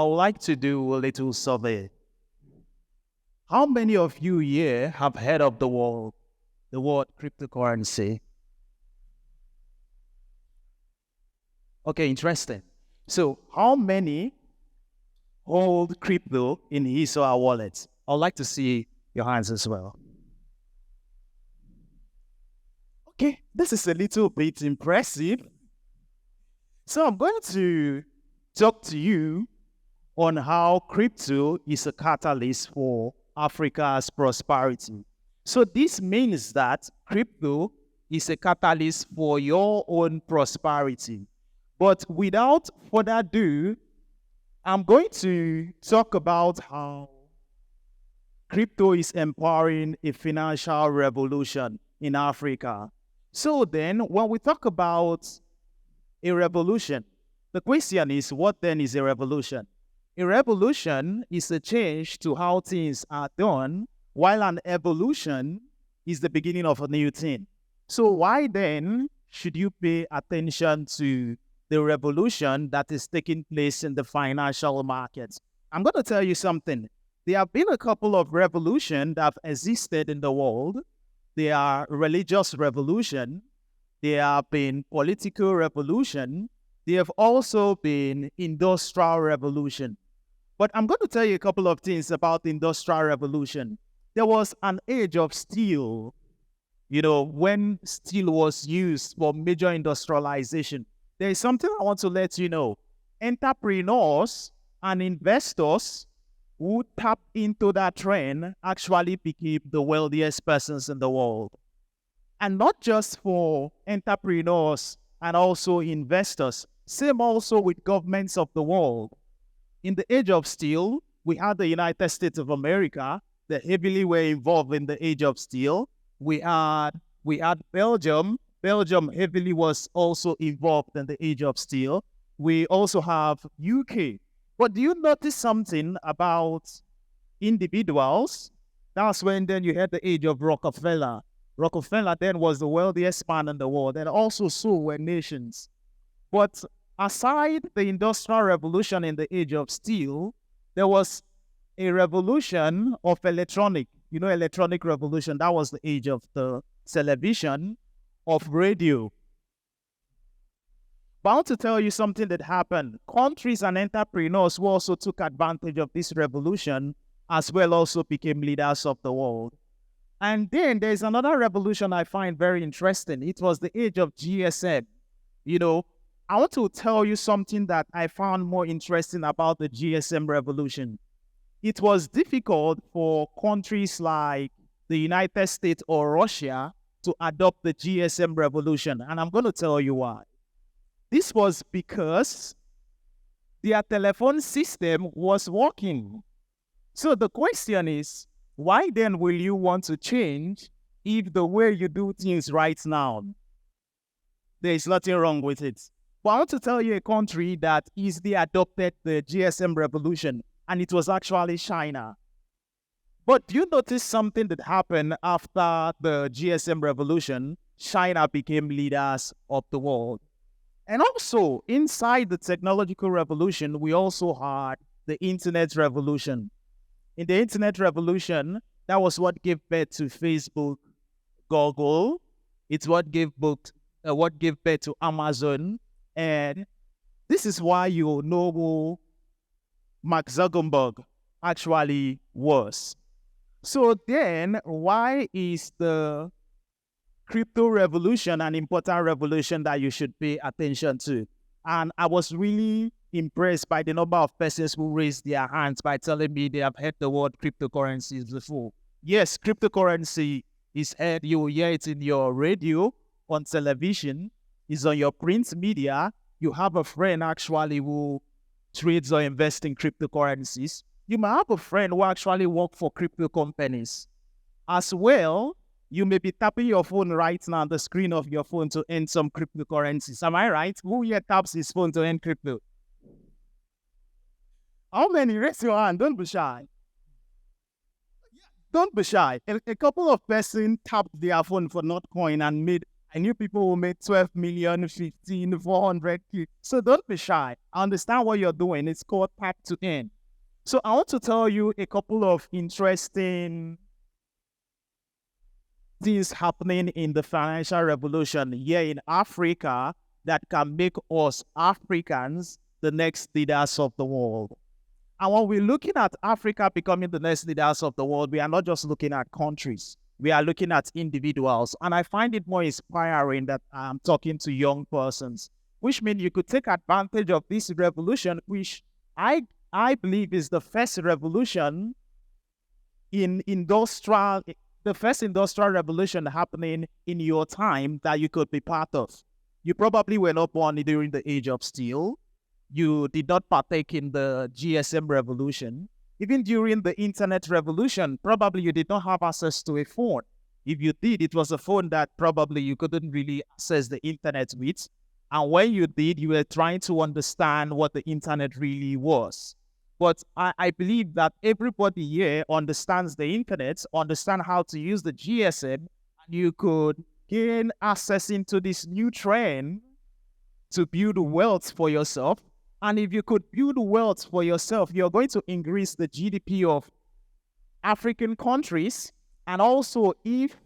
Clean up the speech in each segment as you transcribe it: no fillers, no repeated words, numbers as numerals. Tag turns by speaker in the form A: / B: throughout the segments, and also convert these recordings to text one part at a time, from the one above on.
A: I would like to do a little survey. How many of you here have heard of the word cryptocurrency? Okay, interesting. So how many hold crypto in his or her wallet? I'd like to see your hands as well. Okay, this is a little bit impressive. So I'm going to talk to you on how crypto is a catalyst for Africa's prosperity. So this means that crypto is a catalyst for your own prosperity. But without further ado, I'm going to talk about how crypto is empowering a financial revolution in Africa. So then, when we talk about a revolution, the question is, what then is a revolution? A revolution is a change to how things are done, while an evolution is the beginning of a new thing. So why then should you pay attention to the revolution that is taking place in the financial markets? I'm going to tell you something. There have been a couple of revolutions that have existed in the world. There are religious revolution. There have been political revolution. There have also been industrial revolution. But I'm going to tell you a couple of things about the industrial revolution. There was an age of steel, when steel was used for major industrialization. There is something I want to let you know. Entrepreneurs and investors who tap into that trend actually became the wealthiest persons in the world. And not just for entrepreneurs and also investors, same also with governments of the world. In the age of steel, we had the United States of America that heavily were involved in the age of steel. We had Belgium. Belgium heavily was also involved in the age of steel. We also have UK. But do you notice something about individuals? That's when then you had the age of Rockefeller. Rockefeller then was the wealthiest man in the world, and also so were nations. But aside the Industrial Revolution in the age of steel, there was a revolution of electronic revolution. That was the age of the television, of radio. But I want to tell you something that happened. Countries and entrepreneurs who also took advantage of this revolution as well also became leaders of the world. And then there's another revolution I find very interesting. It was the age of GSM. I want to tell you something that I found more interesting about the GSM revolution. It was difficult for countries like the United States or Russia to adopt the GSM revolution. And I'm going to tell you why. This was because their telephone system was working. So the question is, why then will you want to change if the way you do things right now, there is nothing wrong with it? But I want to tell you a country that easily adopted the GSM revolution, and it was actually China. But do you notice something that happened after the GSM revolution? China became leaders of the world. And also, inside the technological revolution, we also had the internet revolution. In the internet revolution, that was what gave birth to Facebook, Google. It's what gave birth to Amazon. And this is why you know who Mark Zuckerberg actually was. So then, why is the crypto revolution an important revolution that you should pay attention to? And I was really impressed by the number of persons who raised their hands by telling me they have heard the word cryptocurrencies before. Yes, cryptocurrency is heard. You will hear it in your radio, on television, is on your print media. You have a friend actually who trades or invests in cryptocurrencies. You may have a friend who actually works for crypto companies. As well, you may be tapping your phone right now on the screen of your phone to earn some cryptocurrencies. Am I right? Who here taps his phone to earn crypto? How many? Raise your hand. Don't be shy. Don't be shy. A couple of persons tapped their phone for Notcoin and made I knew people who made 12 million, 15, 400K. So don't be shy. I understand what you're doing. It's called tap to earn. So I want to tell you a couple of interesting things happening in the financial revolution here in Africa that can make us Africans the next leaders of the world. And when we're looking at Africa becoming the next leaders of the world, we are not just looking at countries. We are looking at individuals. And I find it more inspiring that I'm talking to young persons, which means you could take advantage of this revolution, which I believe is the first revolution the first industrial revolution happening in your time that you could be part of. You probably were not born during the age of steel. You did not partake in the GSM revolution. Even during the internet revolution, probably you did not have access to a phone. If you did, it was a phone that probably you couldn't really access the internet with. And when you did, you were trying to understand what the internet really was. But I believe that everybody here understands the internet, understand how to use the GSM, and you could gain access into this new trend to build wealth for yourself. And if you could build wealth for yourself, you're going to increase the GDP of African countries. And also, if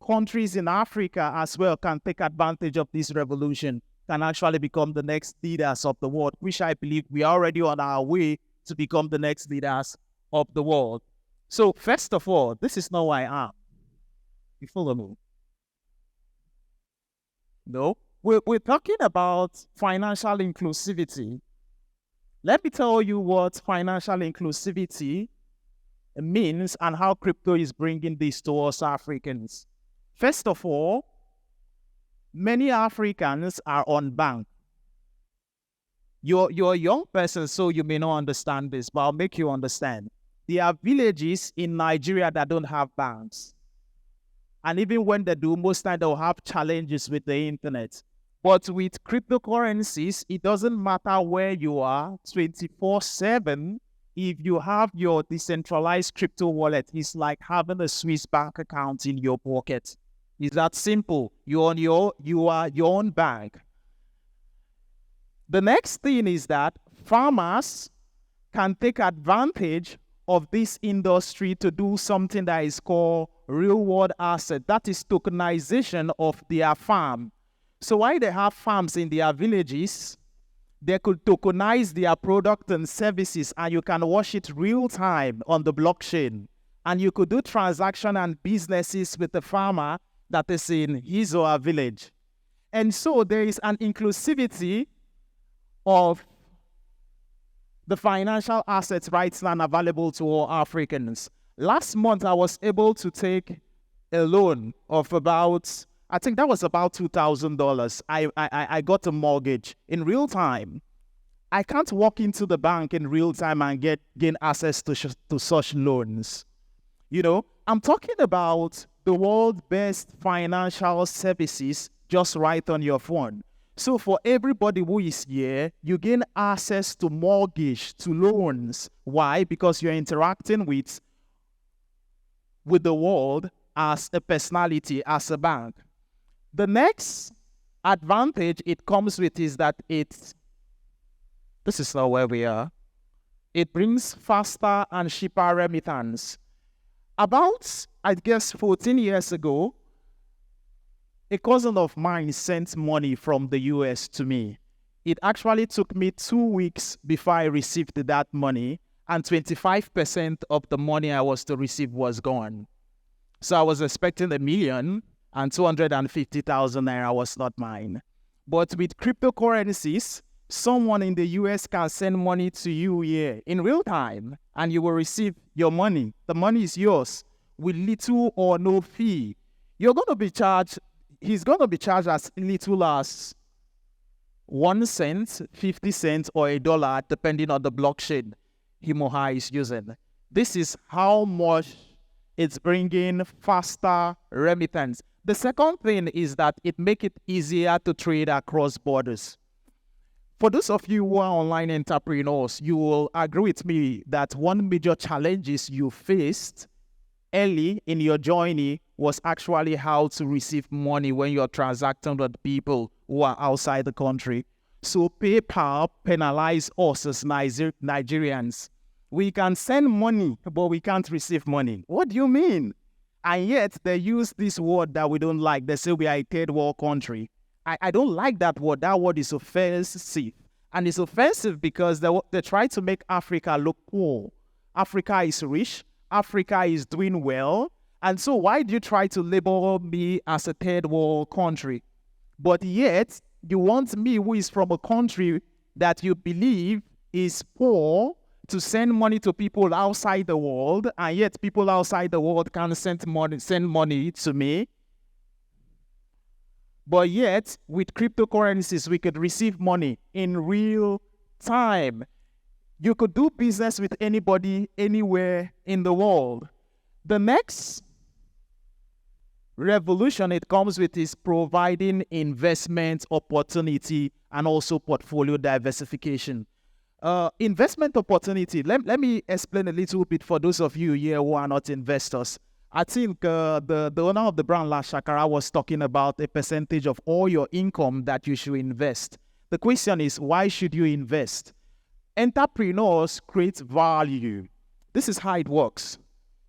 A: countries in Africa as well can take advantage of this revolution, can actually become the next leaders of the world, which I believe we are already on our way to become the next leaders of the world. So first of all, this is not who I am. You follow me? No? We're talking about financial inclusivity. Let me tell you what financial inclusivity means and how crypto is bringing this to us Africans. First of all, many Africans are unbanked. You're a young person, so you may not understand this, but I'll make you understand. There are villages in Nigeria that don't have banks. And even when they do, most times they'll have challenges with the internet. But with cryptocurrencies, it doesn't matter where you are, 24/7. If you have your decentralized crypto wallet, it's like having a Swiss bank account in your pocket. It's that simple. You are your own bank. The next thing is that farmers can take advantage of this industry to do something that is called real world asset. That is tokenization of their farm. So while they have farms in their villages, they could tokenize their product and services, and you can watch it real time on the blockchain. And you could do transaction and businesses with the farmer that is in his or her village. And so there is an inclusivity of the financial assets right now available to all Africans. Last month, I was able to take a loan of about, I think that was about $2,000. I got a mortgage in real time. I can't walk into the bank in real time and gain access to such loans. You know, I'm talking about the world's best financial services just right on your phone. So for everybody who is here, you gain access to mortgage, to loans. Why? Because you're interacting with the world as a personality, as a bank. The next advantage it comes with is that this is not where we are. It brings faster and cheaper remittance. About, I guess, 14 years ago, a cousin of mine sent money from the US to me. It actually took me 2 weeks before I received that money, and 25% of the money I was to receive was gone. So I was expecting $1 million, and 250,000 naira was not mine. But with cryptocurrencies, someone in the US can send money to you here in real time, and you will receive your money. The money is yours with little or no fee. You're going to be charged. He's going to be charged as little as 1 cent, 50 cents, or $1, depending on the blockchain him or her is using. This is how much it's bringing faster remittance. The second thing is that it makes it easier to trade across borders. For those of you who are online entrepreneurs, you will agree with me that one major challenge is you faced early in your journey was actually how to receive money when you're transacting with people who are outside the country. So PayPal penalized us as Nigerians. We can send money, but we can't receive money. What do you mean? And yet they use this word that we don't like. They say we are a third world country. I don't like that word. That word is offensive. And it's offensive because they try to make Africa look poor. Africa is rich. Africa is doing well. And so why do you try to label me as a third world country? But yet, you want me, who is from a country that you believe is poor, to send money to people outside the world, and yet people outside the world can send money to me. But yet, with cryptocurrencies, we could receive money in real time. You could do business with anybody, anywhere in the world. The next revolution it comes with is providing investment opportunity and also portfolio diversification. Investment opportunity. Let me explain a little bit for those of you here who are not investors. I think the owner of the brand, La Shakara, was talking about a percentage of all your income that you should invest. The question is, why should you invest? Entrepreneurs create value. This is how it works.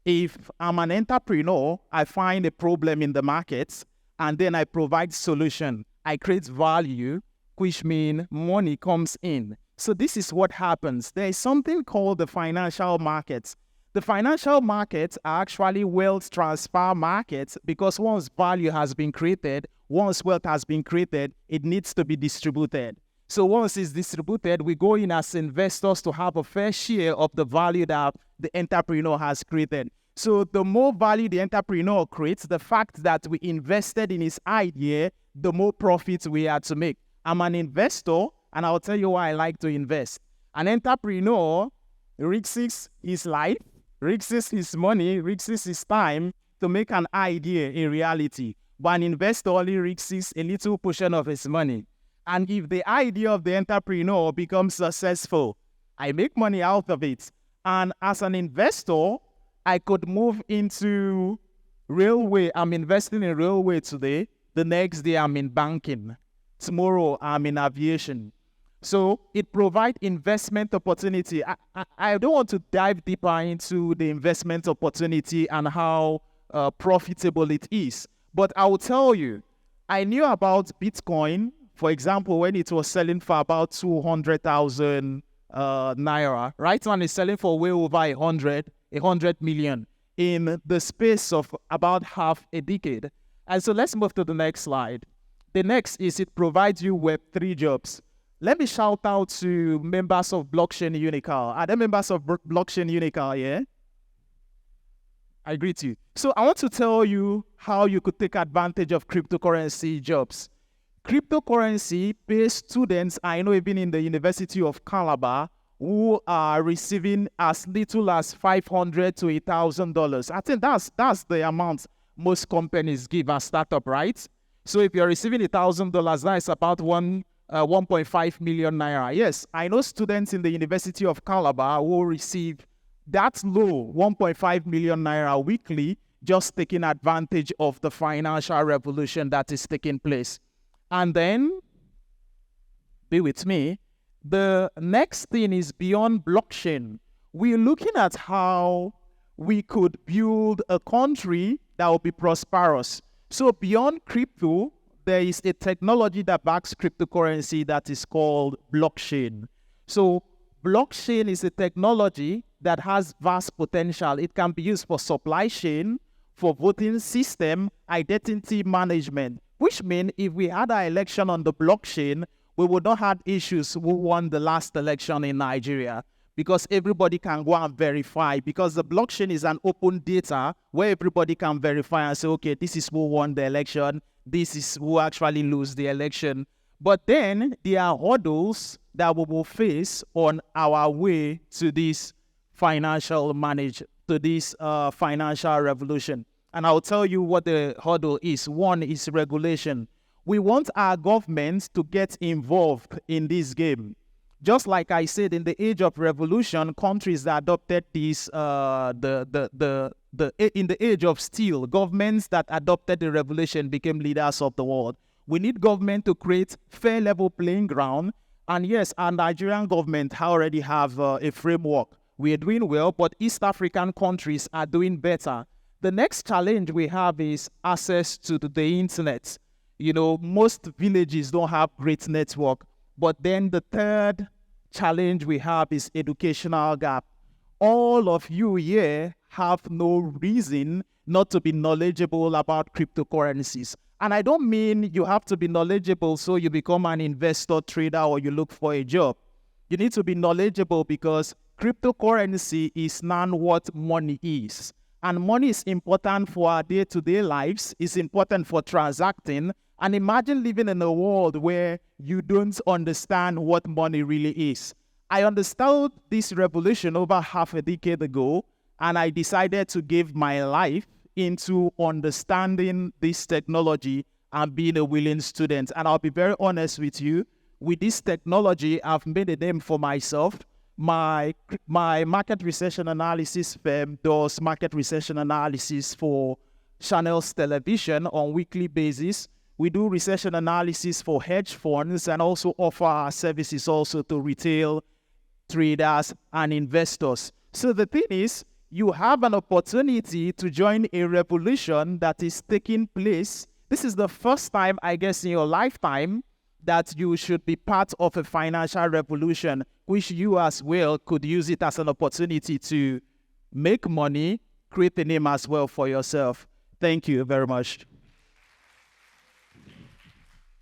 A: If I'm an entrepreneur, I find a problem in the market, and then I provide solution. I create value, which means money comes in. So this is what happens. There is something called the financial markets. The financial markets are actually wealth transfer markets because once value has been created, once wealth has been created, it needs to be distributed. So once it's distributed, we go in as investors to have a fair share of the value that the entrepreneur has created. So the more value the entrepreneur creates, the fact that we invested in his idea, the more profits we are to make. I'm an investor, and I'll tell you why I like to invest. An entrepreneur risks his life, risks his money, risks his time to make an idea a reality. But an investor only risks a little portion of his money. And if the idea of the entrepreneur becomes successful, I make money out of it. And as an investor, I could move into railway. I'm investing in railway today. The next day, I'm in banking. Tomorrow, I'm in aviation. So it provides investment opportunity. I don't want to dive deeper into the investment opportunity and how profitable it is. But I will tell you, I knew about Bitcoin, for example, when it was selling for about 200,000 naira. Right now, it's selling for way over 100 million in the space of about half a decade. And so let's move to the next slide. The next is it provides you Web3 jobs. Let me shout out to members of Blockchain Unical. Are there members of Blockchain Unical, yeah? I greet you. So I want to tell you how you could take advantage of cryptocurrency jobs. Cryptocurrency pays students, I know even in the University of Calabar, who are receiving as little as $500 to $1,000. I think that's the amount most companies give a startup, right? So if you're receiving $1,000, that's about 1.5 million naira. Yes, I know students in the University of Calabar who receive that low 1.5 million naira weekly, just taking advantage of the financial revolution that is taking place. And then, be with me, the next thing is beyond blockchain. We're looking at how we could build a country that will be prosperous. So beyond crypto, there is a technology that backs cryptocurrency that is called blockchain. So blockchain is a technology that has vast potential. It can be used for supply chain, for voting system, identity management, which means if we had an election on the blockchain, we would not have issues who won the last election in Nigeria, because everybody can go and verify, because the blockchain is an open data where everybody can verify and say, okay, this is who won the election, this is who actually lose the election. But then there are hurdles that we will face on our way to this financial revolution. And I'll tell you what the hurdle is. One is regulation. We want our government to get involved in this game. Just like I said, in the age of revolution, countries that adopted this, the in the age of steel, governments that adopted the revolution became leaders of the world. We need government to create fair level playing ground. And yes, our Nigerian government already have a framework. We are doing well, but East African countries are doing better. The next challenge we have is access to the internet. You know, most villages don't have great network. But then the third challenge we have is educational gap. All of you here have no reason not to be knowledgeable about cryptocurrencies. And I don't mean you have to be knowledgeable so you become an investor, trader, or you look for a job. You need to be knowledgeable because cryptocurrency is now what money is. And money is important for our day-to-day lives. It's important for transacting. And imagine living in a world where you don't understand what money really is. I understood this revolution over half a decade ago, and I decided to give my life into understanding this technology and being a willing student. And I'll be very honest with you, with this technology, I've made a name for myself. My market research and analysis firm does market research and analysis for channels television on a weekly basis. We do research and analysis for hedge funds and also offer our services also to retail traders and investors. So the thing is, you have an opportunity to join a revolution that is taking place. This is the first time, I guess, in your lifetime that you should be part of a financial revolution, which you as well could use it as an opportunity to make money, create a name as well for yourself. Thank you very much.